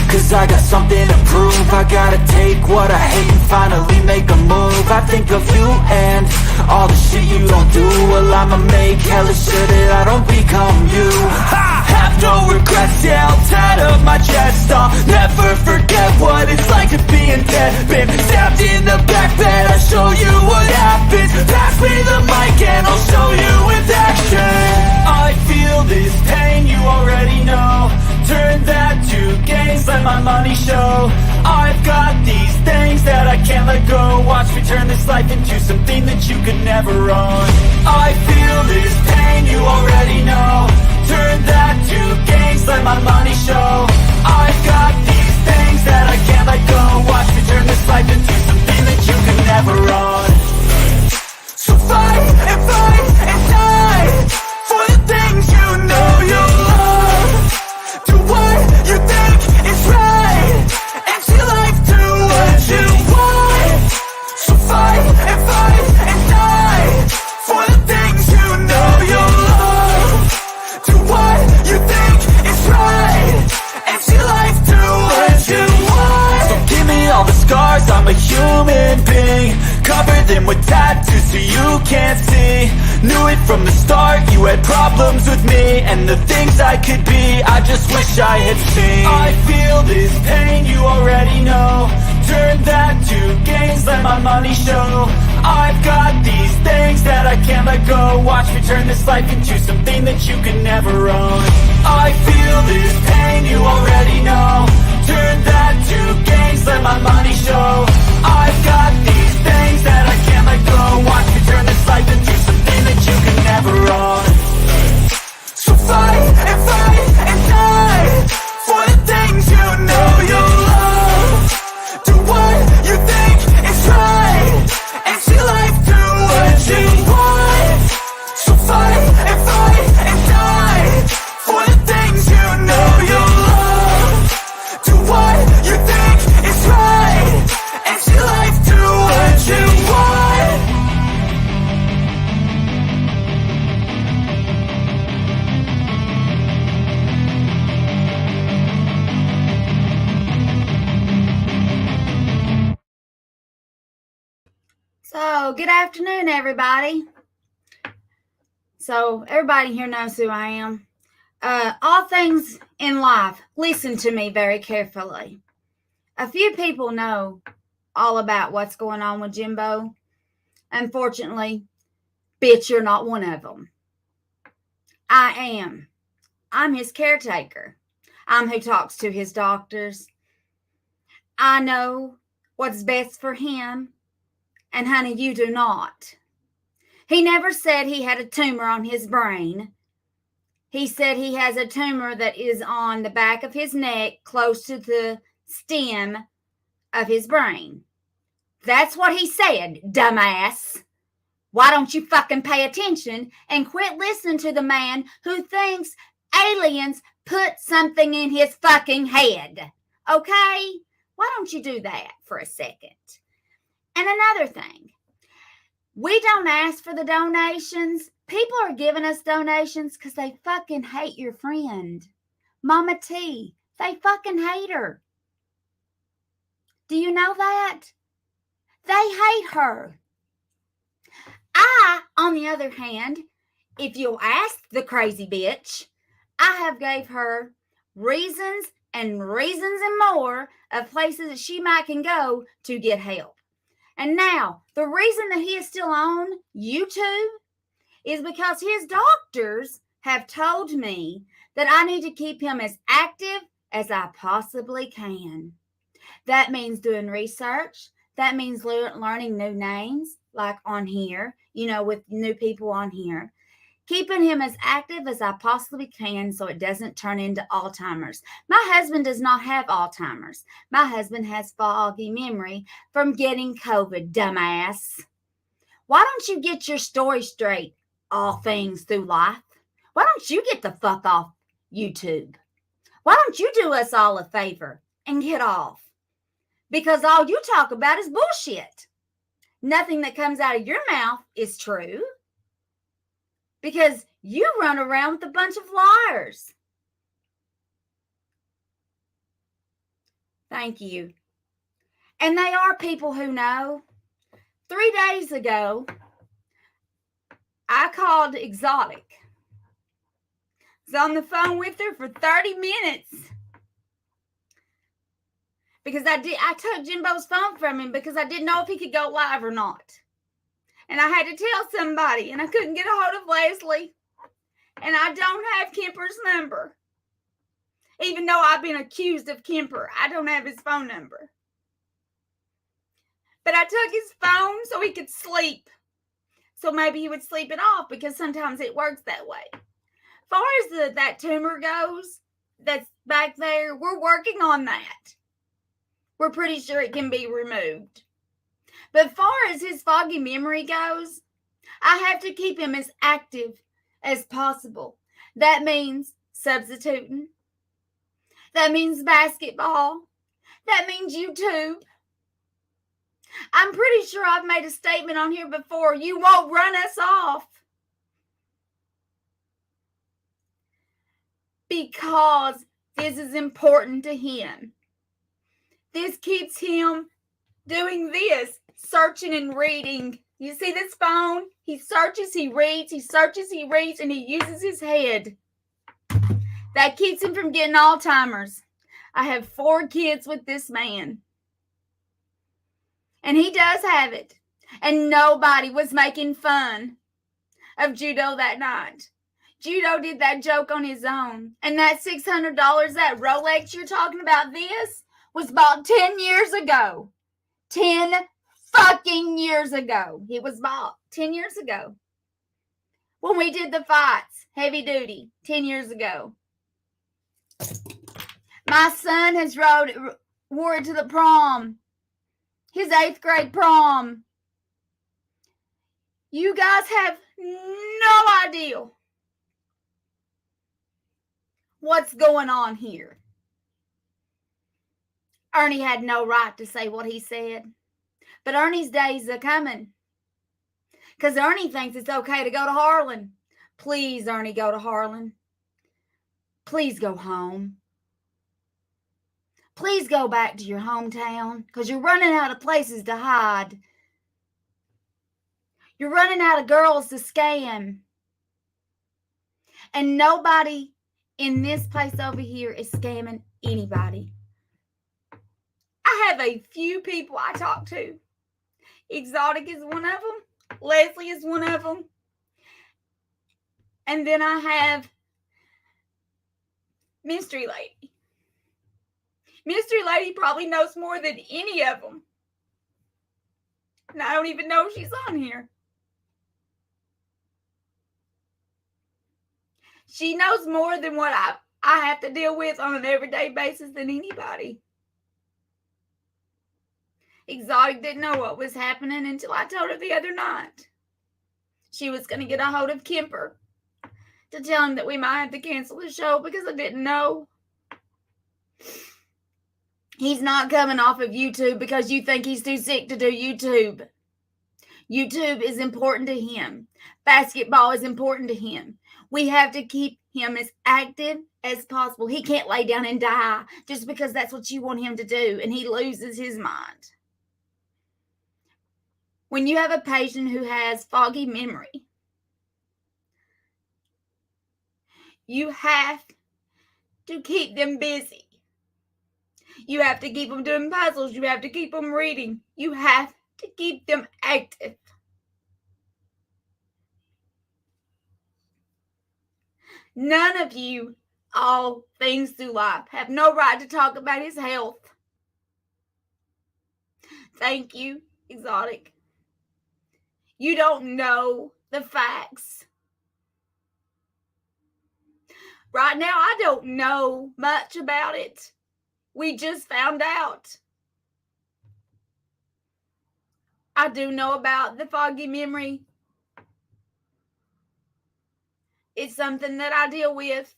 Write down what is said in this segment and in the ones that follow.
cause I got something to prove. I gotta take what I hate and finally make a move. I think of you and all the shit you don't do. Well, I'ma make hella sure that I don't become you. I have no regrets, yeah, I'll tie up my chest. I'll never forget what it's like to be in debt. Been stabbed in the back bed, I'll show you what happens. Pass me the mic and I'll show you with action. I feel this pain, you already know. Turn that to gains, let my money show. I've got these things that I can't let go. Watch me turn this life into something that you could never own. I feel this pain, you already know. Turn that to gains, let my money show. I've got these things that I can't let go. Watch me turn this life into something that you could never own. So fight and die for the things you know you love. Do what you think is right, and see life do what you want. So fight and die for the things you know you love. Do what you think is right, and see life do what you want. So give me all the scars, I'm a human being. Cover them with tattoos so you can't see. Knew it from the start, you had problems with me and the things I could be, I just wish I had seen. I feel this pain, you already know. Turn that to gains, let my money show. I've got these things that I can't let go. Watch me turn this life into something that you can never own. I feel this pain, you already know. Turn that to gains, let my money show. I've got these things that I can't let go. Watch me turn this life into something that you can never own. So fight and die for the things you know you love. Do what you think is right, and see life do what you want. So fight and die for the things you know you love. Do what you think is right, and see life do what you want. So, good afternoon, everybody. So, everybody here knows who I am. All things in life, listen to me very carefully. A few people know all about what's going on with Jimbo. Unfortunately, bitch, you're not one of them. I am. I'm his caretaker. I'm who talks to his doctors. I know what's best for him. And honey, you do not. He never said he had a tumor on his brain. He said he has a tumor that is on the back of his neck, close to the stem of his brain. That's what he said, dumbass. Why don't you fucking pay attention and quit listening to the man who thinks aliens put something in his fucking head? Okay? Why don't you do that for a second? And another thing, we don't ask for the donations. People are giving us donations because they fucking hate your friend, Momma T. They fucking hate her. Do you know that? They hate her. I, on the other hand, if you'll ask the crazy bitch, I have gave her reasons and more of places that she might can go to get help. And now, the reason that he is still on YouTube is because his doctors have told me that I need to keep him as active as I possibly can. That means doing research. That means learning new names, like on here, with new people on here. Keeping him as active as I possibly can so it doesn't turn into Alzheimer's. My husband does not have Alzheimer's. My husband has foggy memory from getting COVID, dumbass. Why don't you get your story straight, all things through life? Why don't you get the fuck off YouTube? Why don't you do us all a favor and get off? Because all you talk about is bullshit. Nothing that comes out of your mouth is true. Because you run around with a bunch of liars. Thank you. And they are people who know. 3 days ago, I called Exotic. I was on the phone with her for 30 minutes. Because I took Jimbo's phone from him because I didn't know if he could go live or not. And I had to tell somebody, and I couldn't get a hold of Leslie. And I don't have Kemper's number. Even though I've been accused of Kemper, I don't have his phone number. But I took his phone so he could sleep. So maybe he would sleep it off because sometimes it works that way. As far as that tumor goes, that's back there, we're working on that. We're pretty sure it can be removed. But as far as his foggy memory goes, I have to keep him as active as possible. That means substituting. That means basketball. That means YouTube. I'm pretty sure I've made a statement on here before. You won't run us off. Because this is important to him. This keeps him doing this, searching and reading. You see this phone? He searches, he reads, and he uses his head. That keeps him from getting Alzheimer's. I have 4 kids with this man. And he does have it. And nobody was making fun of Judo that night. Judo did that joke on his own. And that $600, that Rolex you're talking about, this was bought 10 years ago. 10 fucking years ago. It was bought 10 years ago. When we did the fights, heavy duty, 10 years ago. My son has wore it to the prom. His 8th grade prom. You guys have no idea what's going on here. Ernie had no right to say what he said. But Ernie's days are coming. Because Ernie thinks it's okay to go to Harlan. Please, Ernie, go to Harlan. Please go home. Please go back to your hometown. Because you're running out of places to hide. You're running out of girls to scam. And nobody in this place over here is scamming anybody. I have a few people I talk to. Exotic is one of them. Leslie is one of them. And then I have Mystery Lady. Mystery Lady probably knows more than any of them. And I don't even know she's on here. She knows more than what I have to deal with on an everyday basis than anybody. Exotic didn't know what was happening until I told her the other night. She was going to get a hold of Kemper to tell him that we might have to cancel the show because I didn't know. He's not coming off of YouTube because you think he's too sick to do YouTube. YouTube is important to him. Basketball is important to him. We have to keep him as active as possible. He can't lay down and die just because that's what you want him to do and he loses his mind. When you have a patient who has foggy memory, you have to keep them busy. You have to keep them doing puzzles. You have to keep them reading. You have to keep them active. None of you, all things through life, have no right to talk about his health. Thank you, Exotic. You don't know the facts. Right now, I don't know much about it. We just found out. I do know about the foggy memory. It's something that I deal with.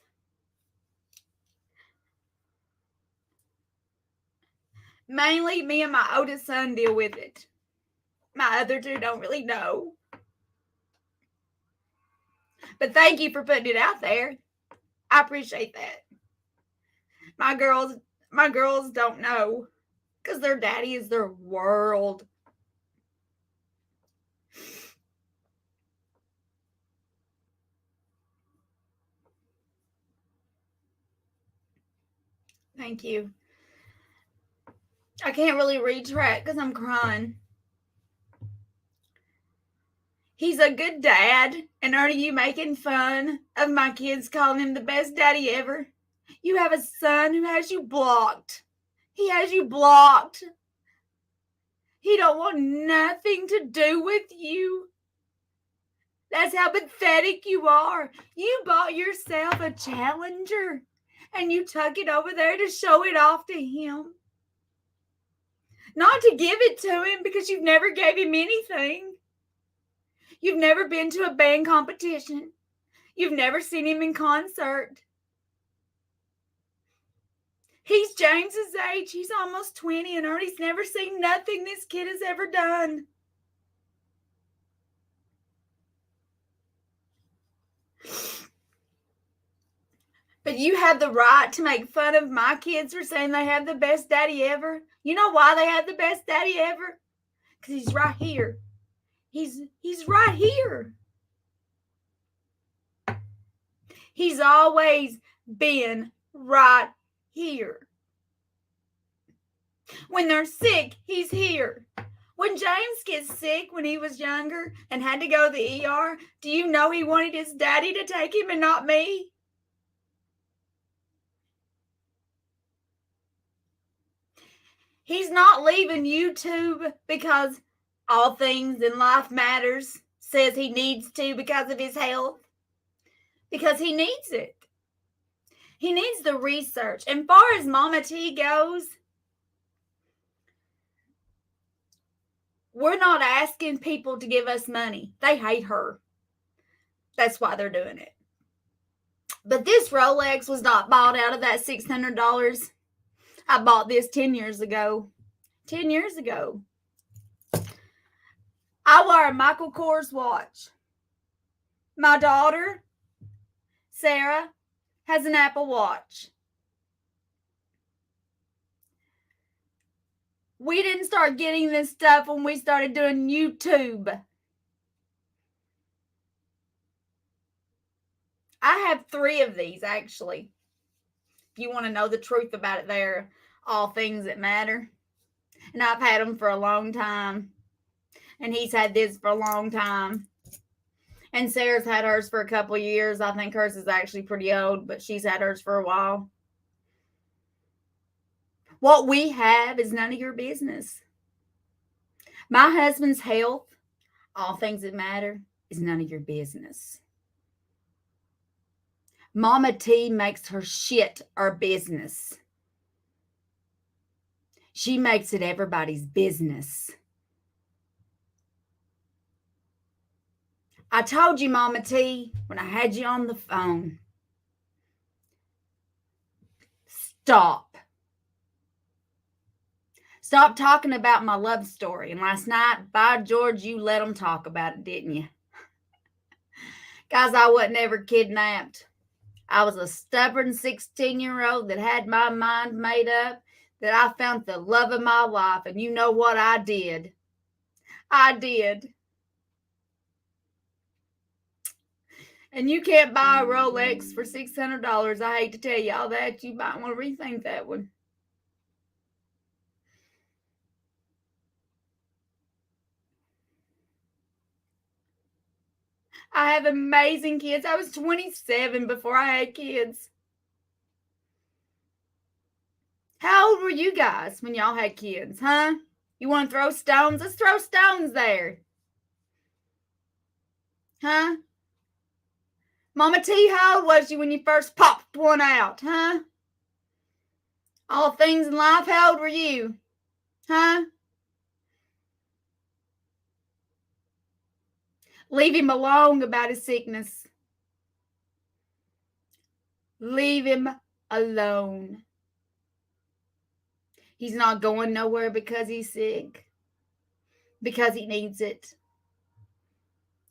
Mainly, me and my oldest son deal with it. My other 2 don't really know. But thank you for putting it out there. I appreciate that. My girls my girls don't know because their daddy is their world. Thank you. I can't really retract because I'm crying. He's a good dad. And are you making fun of my kids calling him the best daddy ever? You have a son who has you blocked. He has you blocked. He don't want nothing to do with you. That's how pathetic you are. You bought yourself a Challenger and you tuck it over there to show it off to him. Not to give it to him because you've never gave him anything. You've never been to a band competition. You've never seen him in concert. He's James's age. He's almost 20 and Ernie's never seen nothing this kid has ever done. But you have the right to make fun of my kids for saying they have the best daddy ever. You know why they have the best daddy ever? Because he's right here. He's right here. He's always been right here. When they're sick, he's here. When James gets sick when he was younger and had to go to the ER, do you know he wanted his daddy to take him and not me? He's not leaving YouTube because All Things in Life Matters says he needs to because of his health. Because he needs it. He needs the research. And far as Momma T goes, we're not asking people to give us money. They hate her. That's why they're doing it. But this Rolex was not bought out of that $600. I bought this 10 years ago. 10 years ago. I wear a Michael Kors watch. My daughter, Sarah, has an Apple Watch. We didn't start getting this stuff when we started doing YouTube. I have 3 of these, actually. If you want to know the truth about it, they're All Things That Matter. And I've had them for a long time. And he's had this for a long time. And Sarah's had hers for a couple of years. I think hers is actually pretty old, but she's had hers for a while. What we have is none of your business. My husband's health, All Things That Matter, is none of your business. Momma T makes her shit our business. She makes it everybody's business. I told you, Momma T, when I had you on the phone. Stop. Stop talking about my love story. And last night, by George, you let them talk about it, didn't you? Guys, I wasn't ever kidnapped. I was a stubborn 16-year-old that had my mind made up that I found the love of my life. And you know what I did? I did. And you can't buy a Rolex for $600. I hate to tell y'all that. You might want to rethink that one. I have amazing kids. I was 27 before I had kids. How old were you guys when y'all had kids, huh? You want to throw stones? Let's throw stones there. Huh? Momma T, how old was you when you first popped one out, huh? All Things in Life, how old were you? Huh? Leave him alone about his sickness. Leave him alone. He's not going nowhere because he's sick. Because he needs it.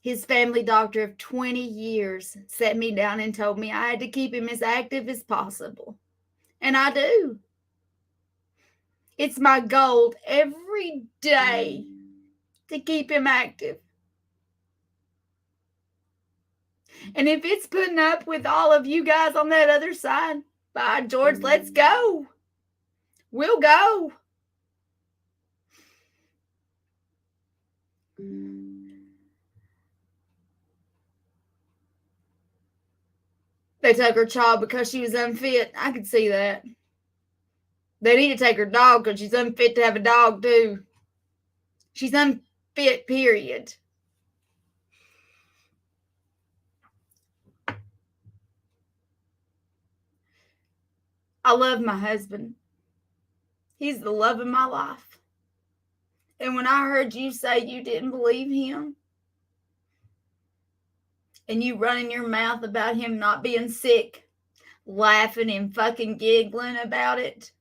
His family doctor of 20 years sat me down and told me I had to keep him as active as possible. And I do. It's my goal every day to keep him active. And if it's putting up with all of you guys on that other side, by George, let's go. We'll go. They took her child because she was unfit. I could see that. They need to take her dog because she's unfit to have a dog, too. She's unfit, period. I love my husband. He's the love of my life. And when I heard you say you didn't believe him, and you running your mouth about him not being sick, laughing and fucking giggling about it,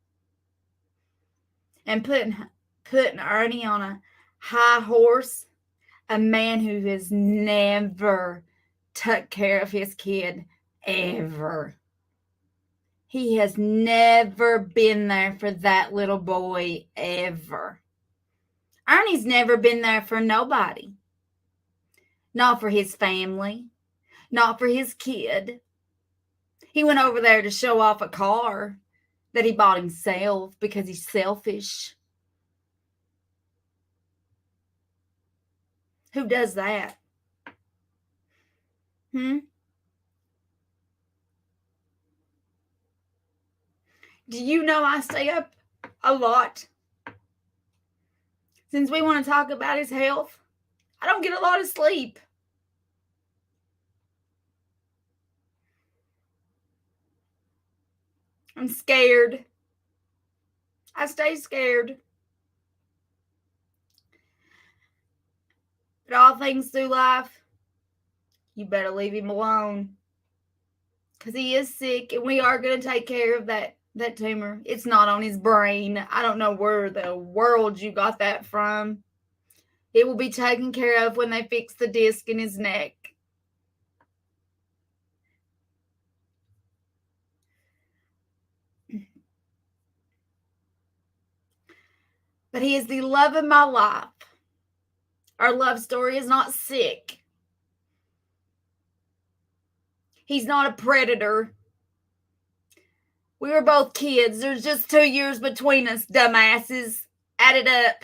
and putting Ernie on a high horse, a man who has never took care of his kid, ever. He has never been there for that little boy, ever. Ernie's never been there for nobody. Not for his family. Not for his kid. He went over there to show off a car that he bought himself because he's selfish. Who does that? Do you know I stay up a lot? Since we want to talk about his health, I don't get a lot of sleep. I'm scared. I stay scared. But all things through life, you better leave him alone. Because he is sick, and we are going to take care of that tumor. It's not on his brain. I don't know where the world you got that from. It will be taken care of when they fix the disc in his neck. But he is the love of my life. Our love story is not sick. He's not a predator. We were both kids. There's just 2 years between us, dumbasses. Add it up.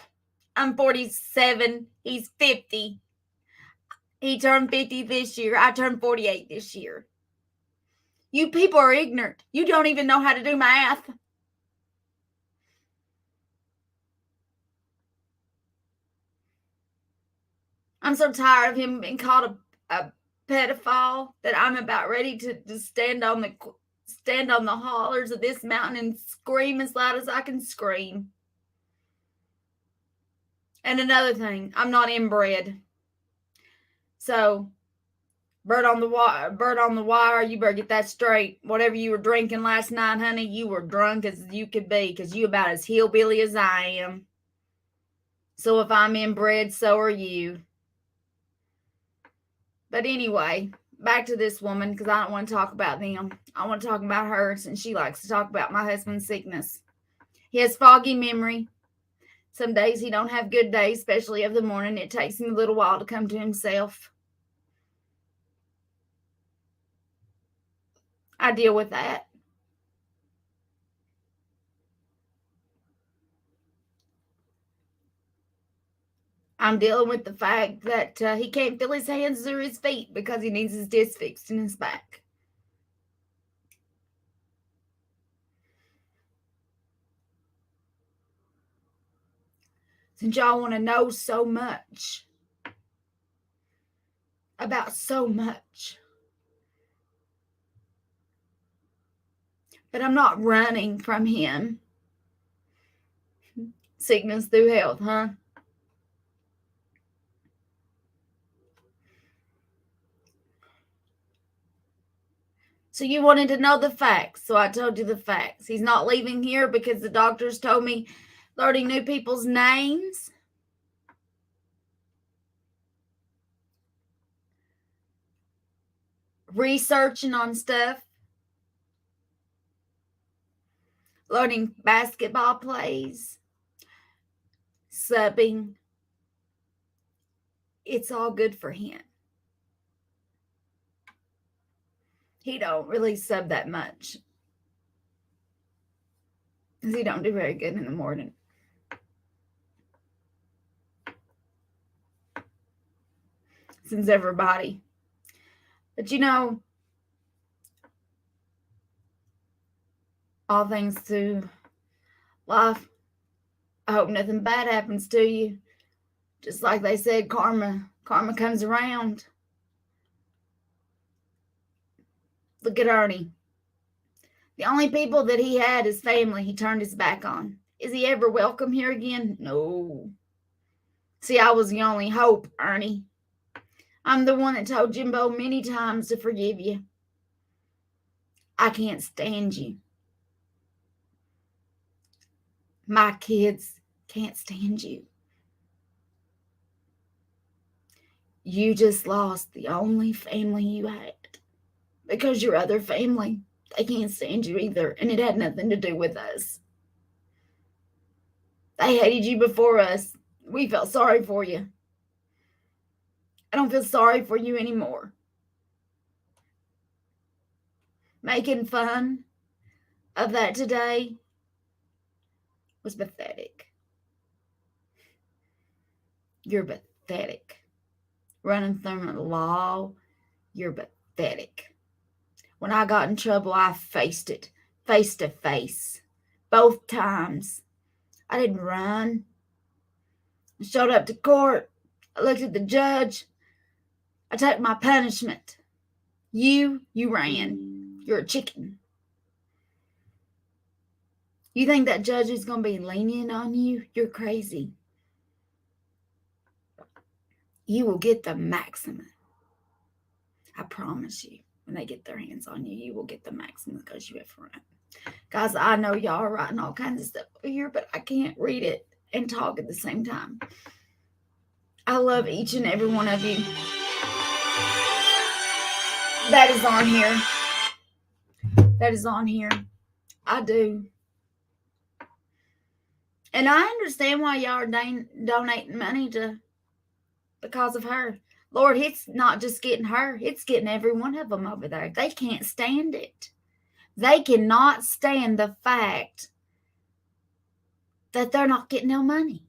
I'm 47. He's 50. He turned 50 this year. I turned 48 this year. You people are ignorant. You don't even know how to do math. I'm so tired of him being called a pedophile that I'm about ready to stand on the hollers of this mountain and scream as loud as I can scream. And another thing, I'm not inbred. So, bird on the wire, you better get that straight. Whatever you were drinking last night, honey, you were drunk as you could be, because you about as hillbilly as I am. So if I'm inbred, so are you. But anyway, back to this woman, because I don't want to talk about them. I want to talk about her, since she likes to talk about my husband's sickness. He has foggy memory. Some days he don't have good days, especially of the morning. It takes him a little while to come to himself. I deal with that. I'm dealing with the fact that he can't feel his hands or his feet because he needs his disc fixed in his back. Since y'all want to know so much about so much. But I'm not running from him. Sickness through health, huh? So you wanted to know the facts, so I told you the facts. He's not leaving here because the doctors told me learning new people's names, researching on stuff, learning basketball plays, subbing, it's all good for him. He don't really sub that much, because he don't do very good in the morning. Since everybody. But all things to life, I hope nothing bad happens to you. Just like they said, karma comes around. Look at Ernie. The only people that he had is family he turned his back on. Is he ever welcome here again? No. See, I was the only hope, Ernie. I'm the one that told Jimbo many times to forgive you. I can't stand you. My kids can't stand you. You just lost the only family you had. Because your other family, they can't stand you either. And it had nothing to do with us. They hated you before us. We felt sorry for you. I don't feel sorry for you anymore. Making fun of that today was pathetic. You're pathetic. Running from the law, you're pathetic. When I got in trouble, I faced it face to face. Both times. I didn't run. I showed up to court. I looked at the judge. I took my punishment. You ran. You're a chicken. You think that judge is going to be lenient on you? You're crazy. You will get the maximum. I promise you. When they get their hands on you, you will get the maximum because you have run. Guys, I know y'all are writing all kinds of stuff here, but I can't read it and talk at the same time. I love each and every one of you that is on here. That is on here. I do. And I understand why y'all are donating money because of her. Lord, it's not just getting her. It's getting every one of them over there. They can't stand it. They cannot stand the fact that they're not getting no money.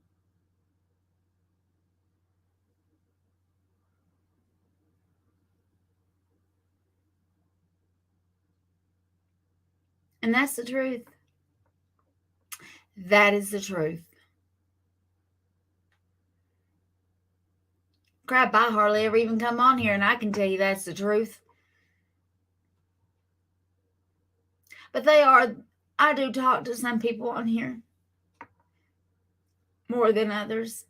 And that's the truth. That is the truth. Crap, I hardly ever even come on here, and I can tell you that's the truth. But I do talk to some people on here more than others.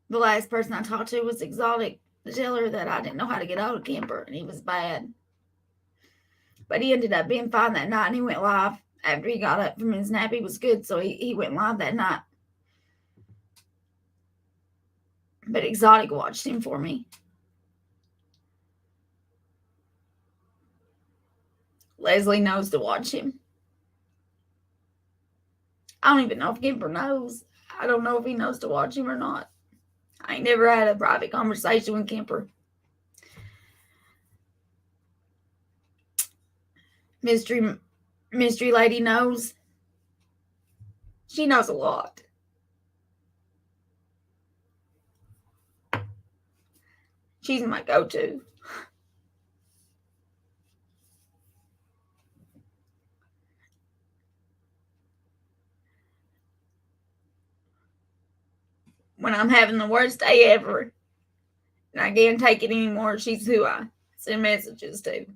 The last person I talked to was Exotic, to tell her that I didn't know how to get out of camper, and he was bad. But he ended up being fine that night, and he went live after he got up from his nap. He was good, so he went live that night. But Exotic watched him for me. Leslie knows to watch him. I don't even know if Kimber knows. I don't know if he knows to watch him or not. I ain't never had a private conversation with Kimber. Mystery lady knows. She knows a lot. She's my go-to. When I'm having the worst day ever and I can't take it anymore, she's who I send messages to.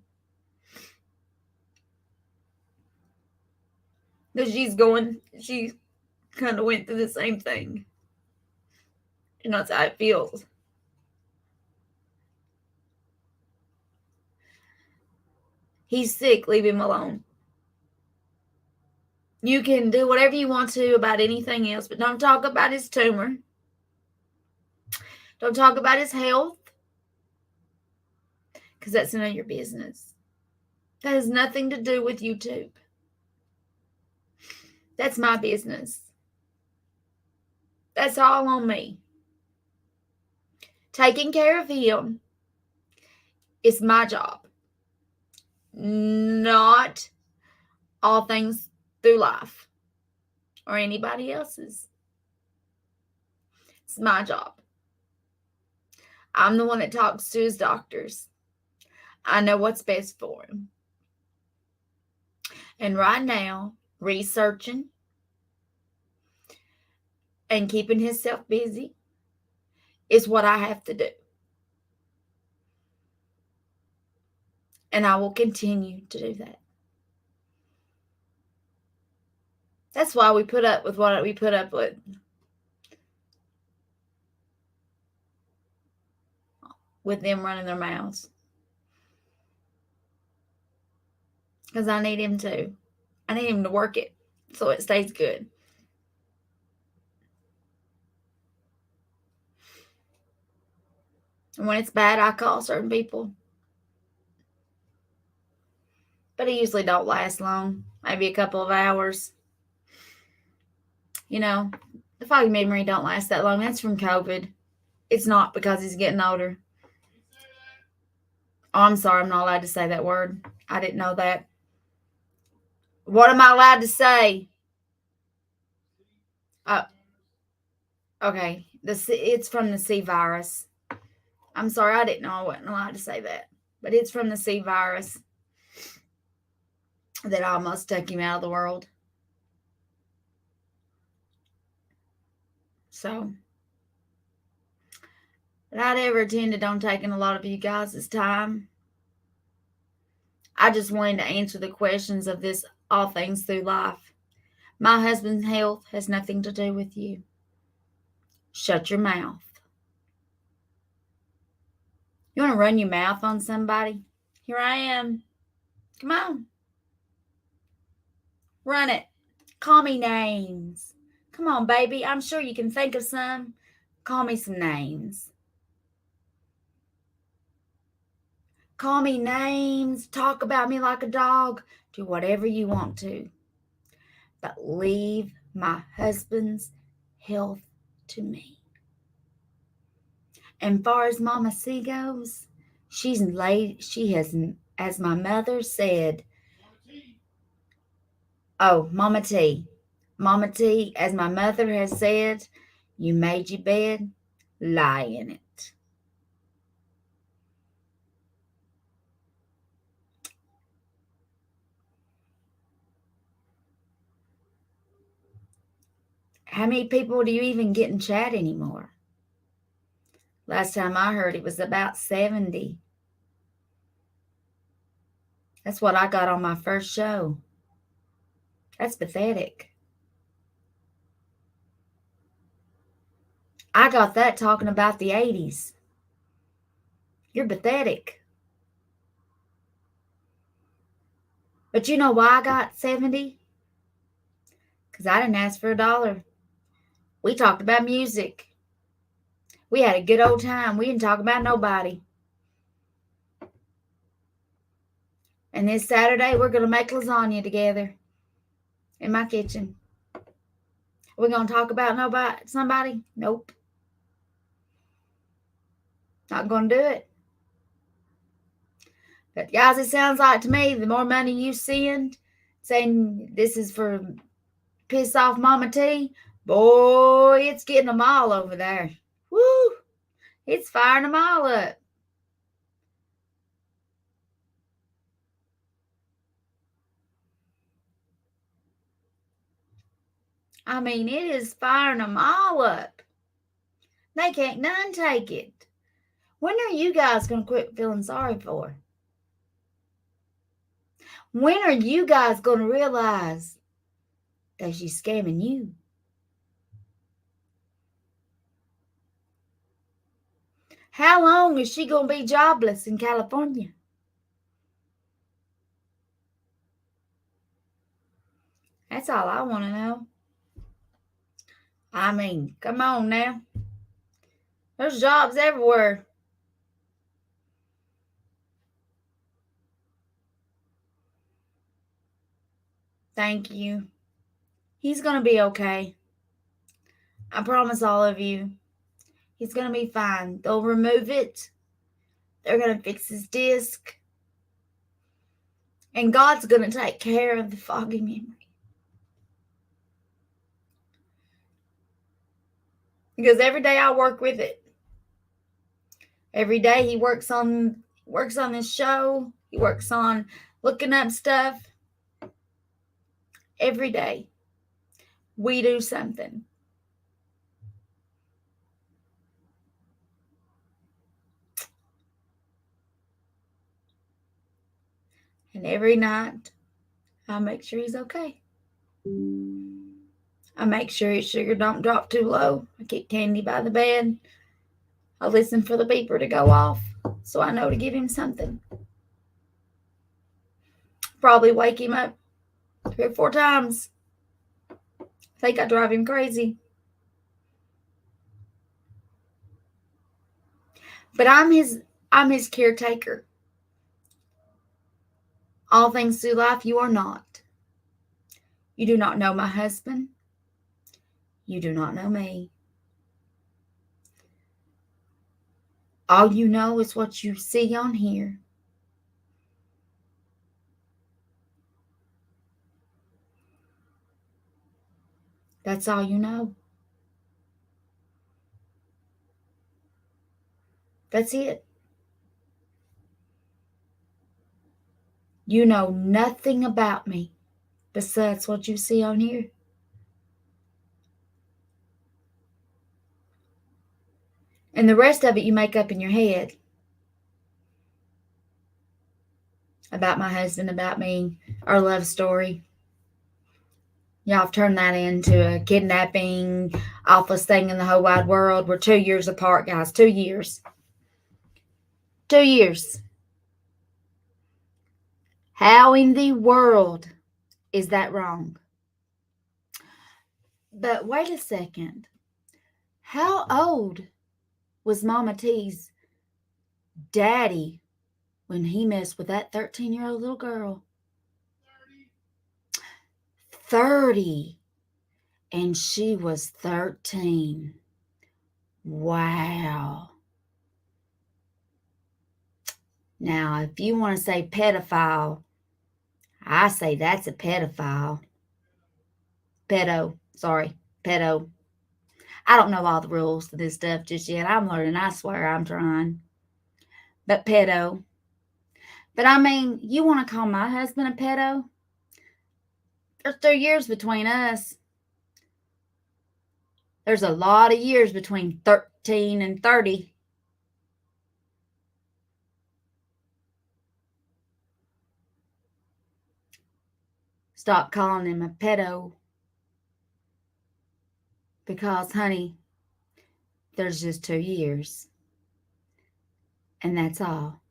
Because she kind of went through the same thing. And that's how it feels. He's sick, leave him alone. You can do whatever you want to about anything else, but don't talk about his tumor. Don't talk about his health. Because that's none of your business. That has nothing to do with YouTube. That's my business. That's all on me. Taking care of him is my job, not all things through life or anybody else's. It's my job. I'm the one that talks to his doctors. I know what's best for him. And right now, researching and keeping himself busy is what I have to do. And I will continue to do that. That's why we put up with what we put up with them running their mouths. Because I need him to. I need him to work it so it stays good. And when it's bad, I call certain people. But it usually don't last long. Maybe a couple of hours. You know, the foggy memory don't last that long. That's from COVID. It's not because he's getting older. Oh, I'm sorry. I'm not allowed to say that word. I didn't know that. What am I allowed to say? Okay. It's from the C virus. I'm sorry. I didn't know I wasn't allowed to say that. But it's from the C virus that almost took him out of the world. So, but I'd ever intended on taking a lot of you guys' time. I just wanted to answer the questions of this all things through life. My husband's health has nothing to do with you. Shut your mouth. You want to run your mouth on somebody? Here I am. Come on. Run it. Call me names. Come on, baby. I'm sure you can think of some. Call me some names. Call me names. Talk about me like a dog. Do whatever you want to. But leave my husband's health to me. And far as Momma C goes, she has, as my mother said, Momma T. Momma T, as my mother has said, you made your bed, lie in it. How many people do you even get in chat anymore? Last time I heard it was about 70. That's what I got on my first show. That's pathetic. I got that talking about the 80s. You're pathetic. But you know why I got 70? Because I didn't ask for $1. We talked about music. We had a good old time. We didn't talk about nobody. And this Saturday, we're going to make lasagna together in my kitchen. We're going to talk about somebody? Nope. Not going to do it. But guys, it sounds like to me, the more money you send, saying this is for piss off Momma T, boy, it's getting them all over there. Woo! It's firing them all up. I mean, it is firing them all up. They can't none take it. When are you guys going to quit feeling sorry for? When are you guys going to realize that she's scamming you? How long is she going to be jobless in California? That's all I want to know. I mean, come on now. There's jobs everywhere. Thank you. He's going to be okay. I promise all of you. He's going to be fine. They'll remove it. They're going to fix his disc. And God's going to take care of the foggy memory. Because every day I work with it. Every day he works on this show. He works on looking up stuff. Every day we do something. And every night I make sure he's okay. I make sure his sugar don't drop too low. I keep candy by the bed. I listen for the beeper to go off so I know to give him something. Probably wake him up 3 or 4 times. I think I drive him crazy. But I'm his caretaker. All things through life you are not. You do not know my husband. You do not know me. All you know is what you see on here. That's all you know. That's it. You know nothing about me besides what you see on here. And the rest of it you make up in your head. About my husband, about me, our love story. Y'all have turned that into a kidnapping, awfulest thing in the whole wide world. We're 2 years apart, guys. 2 years. 2 years. How in the world is that wrong? But wait a second. How old was Momma T's daddy when he messed with that 13-year-old little girl? 30. And she was 13. Wow. Now, if you want to say pedophile, I say that's a pedophile. Pedo. I don't know all the rules to this stuff just yet. I'm learning. I swear I'm trying. But pedo. But I mean, you want to call my husband a pedo? There's 2 years between us. There's a lot of years between 13 and 30. Stop calling him a pedo. Because, honey, there's just 2 years. And that's all.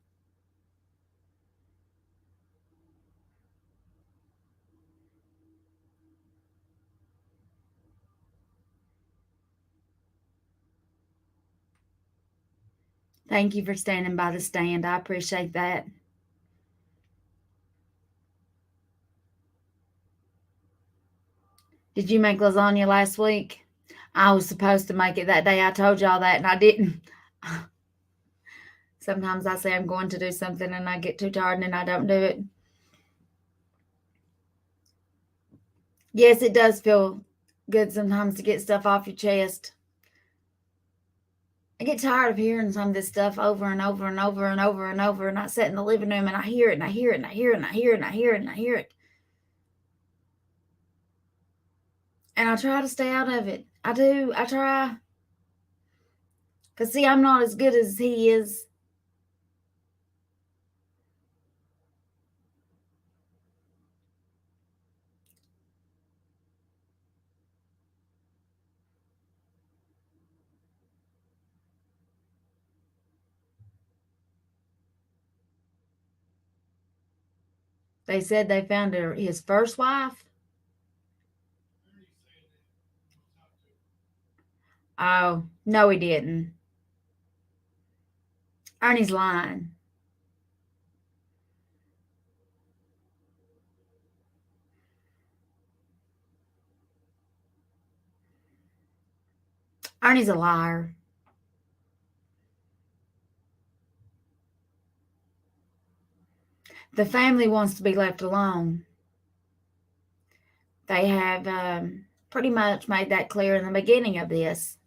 Thank you for standing by the stand. I appreciate that. Did you make lasagna last week? I was supposed to make it that day. I told y'all that and I didn't. Sometimes I say I'm going to do something and I get too tired and I don't do it. Yes, it does feel good sometimes to get stuff off your chest. I get tired of hearing some of this stuff over and over and over and over and over. And I sit in the living room and I hear it and I hear it and I hear it and I hear it and I hear it and I hear it. And I try to stay out of it. I do. I try. Because, see, I'm not as good as he is. They said they found his first wife. Oh, no, he didn't. Ernie's lying. Ernie's a liar. The family wants to be left alone. They have pretty much made that clear in the beginning of this.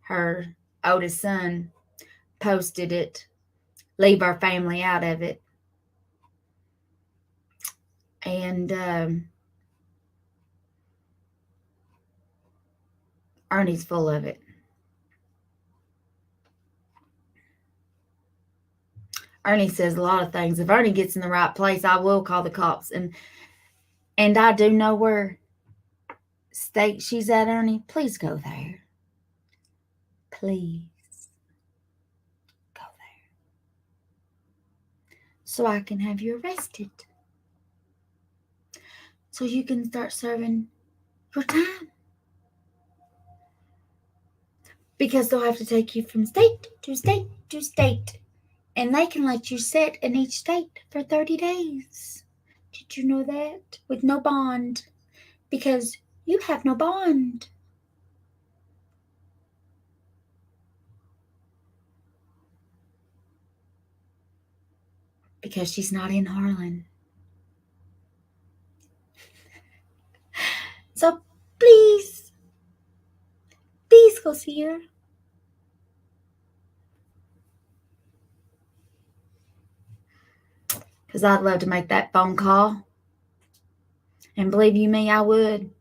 Her oldest son posted it, leave our family out of it. And Ernie's full of it. Ernie says a lot of things. If Ernie gets in the right place, I will call the cops. And I do know where state she's at, Ernie. Please go there. Please go there. So I can have you arrested. So you can start serving your time. Because they'll have to take you from state to state to state. And they can let you sit in each state for 30 days. Did you know that? With no bond. Because you have no bond. Because she's not in Harlan. So please go see her. Because I'd love to make that phone call. And believe you me, I would.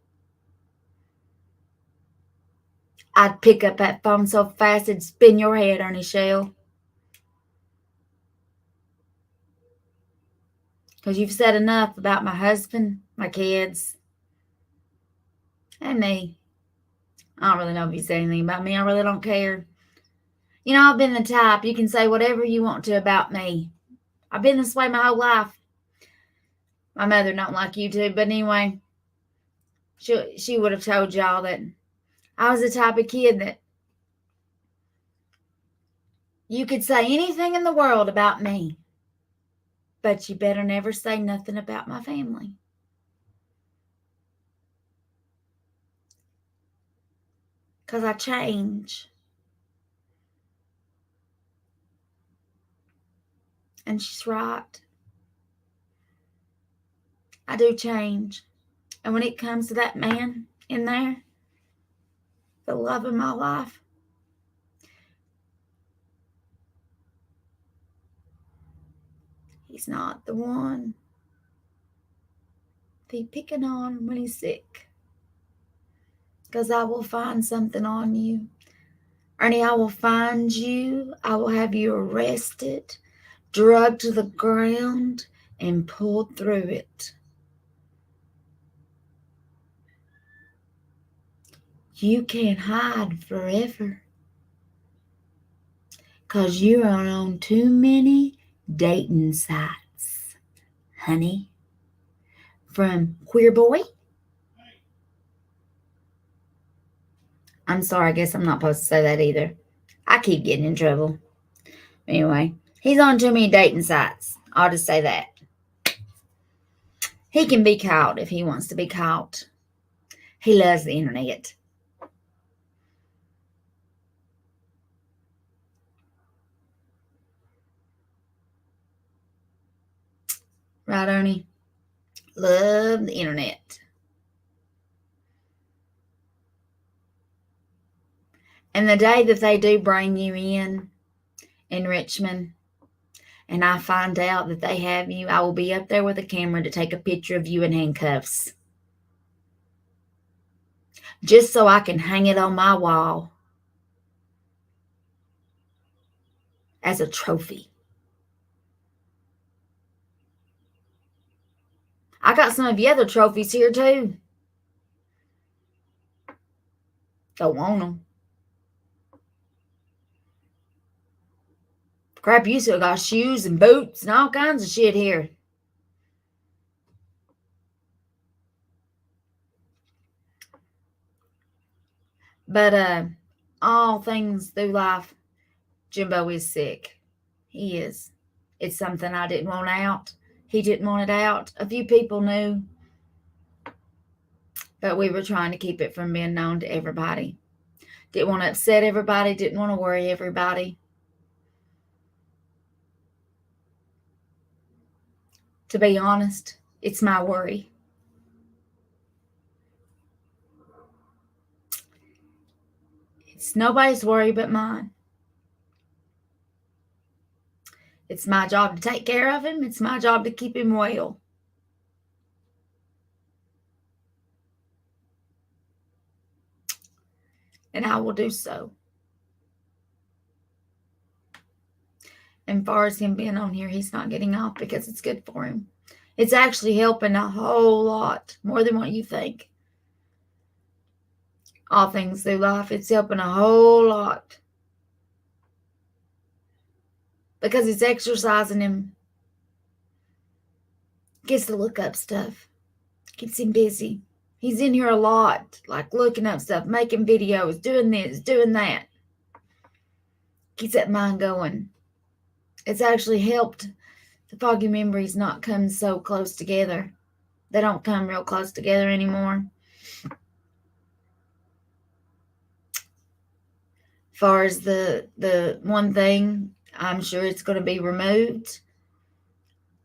I'd pick up that phone so fast it'd spin your head, Ernie Shell. Because you've said enough about my husband, my kids, and me. I don't really know if you said anything about me. I really don't care. You know, I've been the type, you can say whatever you want to about me. I've been this way my whole life. My mother don't like you too, but anyway, she would have told y'all that I was the type of kid that you could say anything in the world about me, but you better never say nothing about my family. Because I change. And she's right. I do change. And when it comes to that man in there, the love of my life, he's not the one to be picking on when he's sick. Because I will find something on you. Ernie, I will find you. I will have you arrested, drugged to the ground, and pulled through it. You can't hide forever. Because you are on too many dating sites, honey. From Queer Boy. I'm sorry, I guess I'm not supposed to say that either. I keep getting in trouble. Anyway, he's on too many dating sites. I'll just say that. He can be caught if he wants to be caught. He loves the internet. Right, Ernie? Love the internet. And the day that they do bring you in Richmond, and I find out that they have you, I will be up there with a camera to take a picture of you in handcuffs. Just so I can hang it on my wall as a trophy. I got some of the other trophies here too. Don't want them. Crap, you still got shoes and boots and all kinds of shit here. But all things through life, Jimbo is sick. He is. It's something I didn't want out. He didn't want it out. A few people knew. But we were trying to keep it from being known to everybody. Didn't want to upset everybody. Didn't want to worry everybody. To be honest, it's my worry. It's nobody's worry but mine. It's my job to take care of him. It's my job to keep him well. And I will do so. And as far as him being on here, he's not getting off because it's good for him. It's actually helping a whole lot, more than what you think. All things through life, it's helping a whole lot. Because it's exercising him. Gets to look up stuff. Keeps him busy. He's in here a lot, like looking up stuff, making videos, doing this, doing that. Keeps that mind going. It's actually helped the foggy memories not come so close together. They don't come real close together anymore. As far as the one thing, I'm sure it's going to be removed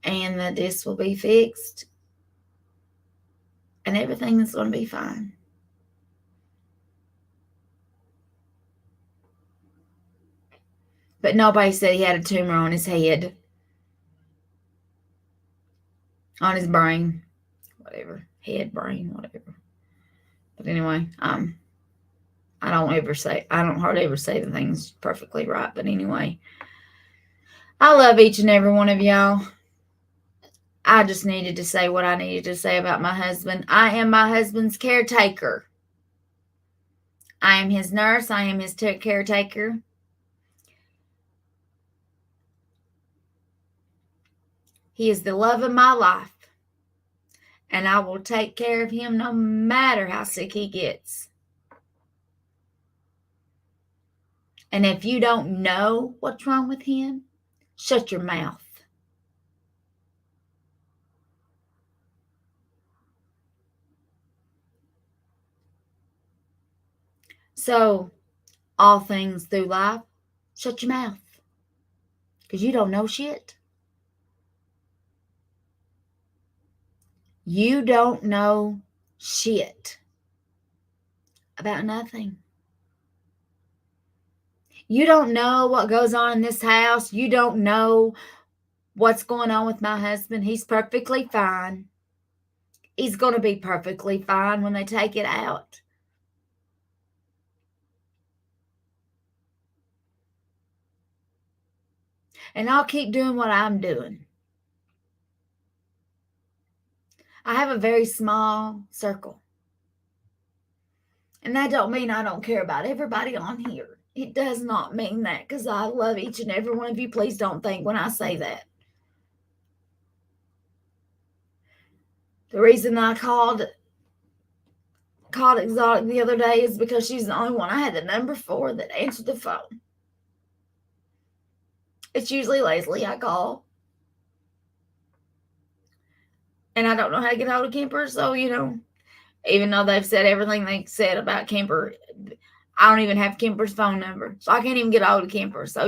and that this will be fixed and everything is going to be fine. But nobody said he had a tumor on his head, on his brain, whatever, head, brain, whatever. But anyway, I don't hardly ever say the things perfectly right. But anyway, I love each and every one of y'all. I just needed to say what I needed to say about my husband. I am my husband's caretaker. I am his nurse. I am his caretaker. He is the love of my life. And I will take care of him no matter how sick he gets. And if you don't know what's wrong with him, shut your mouth. So, all things through life, shut your mouth. Because you don't know shit. You don't know shit about nothing. You don't know what goes on in this house. You don't know what's going on with my husband. He's perfectly fine. He's going to be perfectly fine when they take it out. And I'll keep doing what I'm doing. I have a very small circle. And that don't mean I don't care about everybody on here. It does not mean that, because I love each and every one of you. Please don't think when I say that. The reason I called Exotic the other day is because she's the only one I had the number for that answered the phone. It's usually Leslie I call. And I don't know how to get hold of Kemper, so, even though they've said everything they said about Kemper, I don't even have Kemper's phone number. So I can't even get hold of Kemper. So,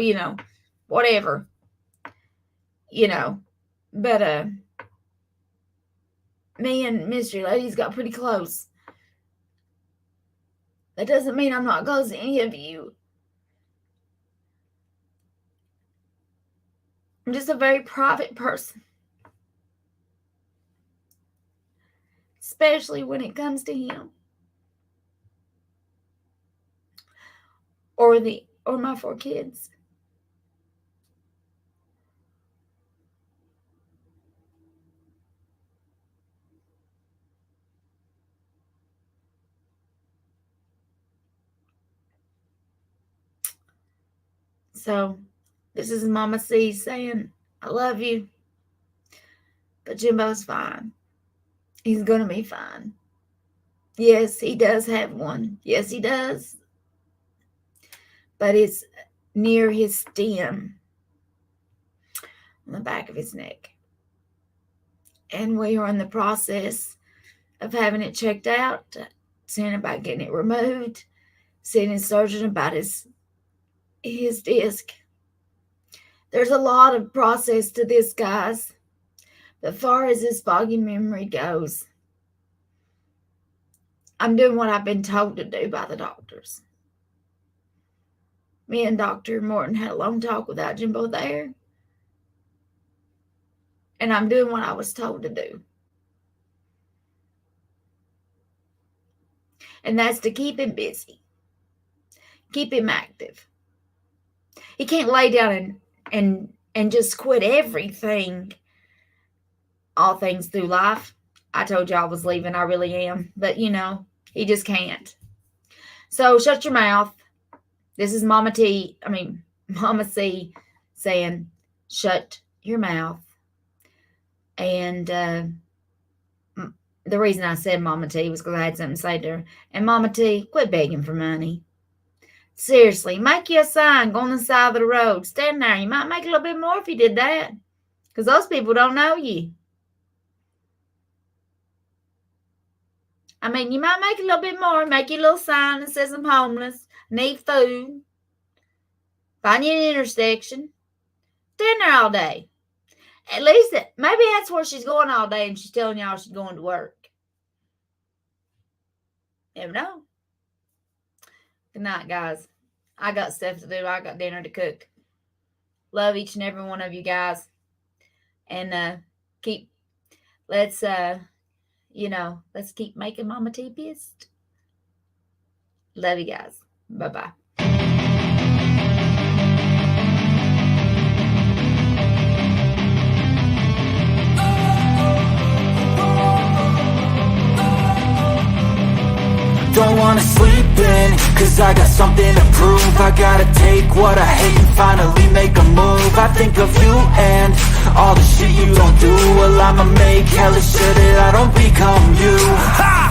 whatever. But me and Mystery Ladies got pretty close. That doesn't mean I'm not close to any of you. I'm just a very private person. Especially when it comes to him. Or my 4 kids. So, this is Momma C saying, I love you. But Jimbo's fine. He's going to be fine. Yes, he does have one. Yes, he does. But it's near his stem. On the back of his neck. And we are in the process of having it checked out. Seeing about getting it removed. seeing his surgeon about his disc. There's a lot of process to this, guys. But as far as his foggy memory goes, I'm doing what I've been told to do by the doctors. Me and Dr. Morton had a long talk without Jimbo there. And I'm doing what I was told to do. And that's to keep him busy. Keep him active. He can't lay down and just quit everything. All things through life. I told you I was leaving. I really am. But, he just can't. So shut your mouth. This is Momma C saying, shut your mouth. And the reason I said Momma T was because I had something to say to her. And Momma T, quit begging for money. Seriously, make you a sign. Go on the side of the road. Stand there. You might make a little bit more if you did that. Because those people don't know you. You might make a little bit more. Make your little sign that says I'm homeless. Need food. Find you an intersection. Stand there all day. At least, maybe that's where she's going all day and she's telling y'all she's going to work. Never know. Good night, guys. I got stuff to do. I got dinner to cook. Love each and every one of you guys. And let's keep making Momma T pissed. Love you guys. Bye-bye. Don't wanna sleep in, cause I got something to prove. I gotta take what I hate and finally make a move. I think of you and all the shit you don't do. Well, I'ma make hella sure that I don't become you.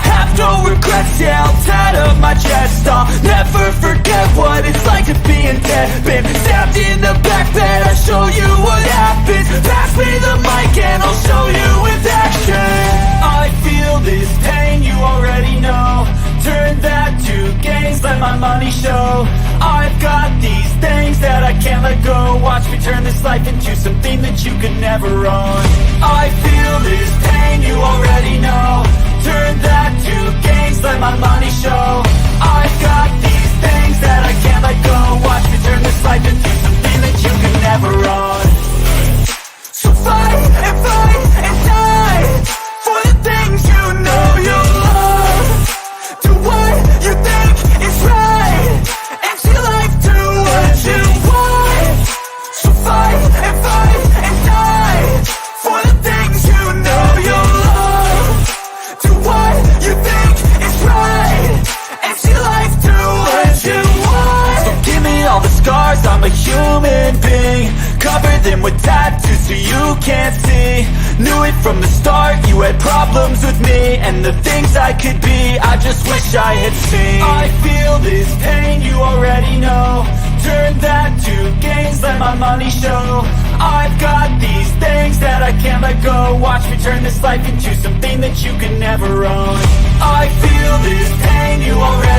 Have no regrets, yeah, I'll tie up my chest. I'll never forget what it's like to be in debt. Been stabbed in the back bed, I'll show you what happens. Pass me the mic and I'll show you with action. I feel this pain, you already know. Turn that to gains, let my money show. I've got these things that I can't let go. Watch me turn this life into something that you could never own. I feel this pain, you already know. Turn that to gains, let my money show. I've got these things that I can't let go. Watch me turn this life into something that you could never own. So fight and die for the things you know you love. Do what you think is right, and see life do what you want. So fight and die for the things you know you love. Do what you think is right, and see life do what you want. So give me all the scars, I'm a human being. Cover them with tattoos so you can't see. Knew it from the start, you had problems with me and the things I could be, I just wish I had seen. I feel this pain, you already know. Turn that to gains, let my money show. I've got these things that I can't let go. Watch me turn this life into something that you can never own. I feel this pain, you already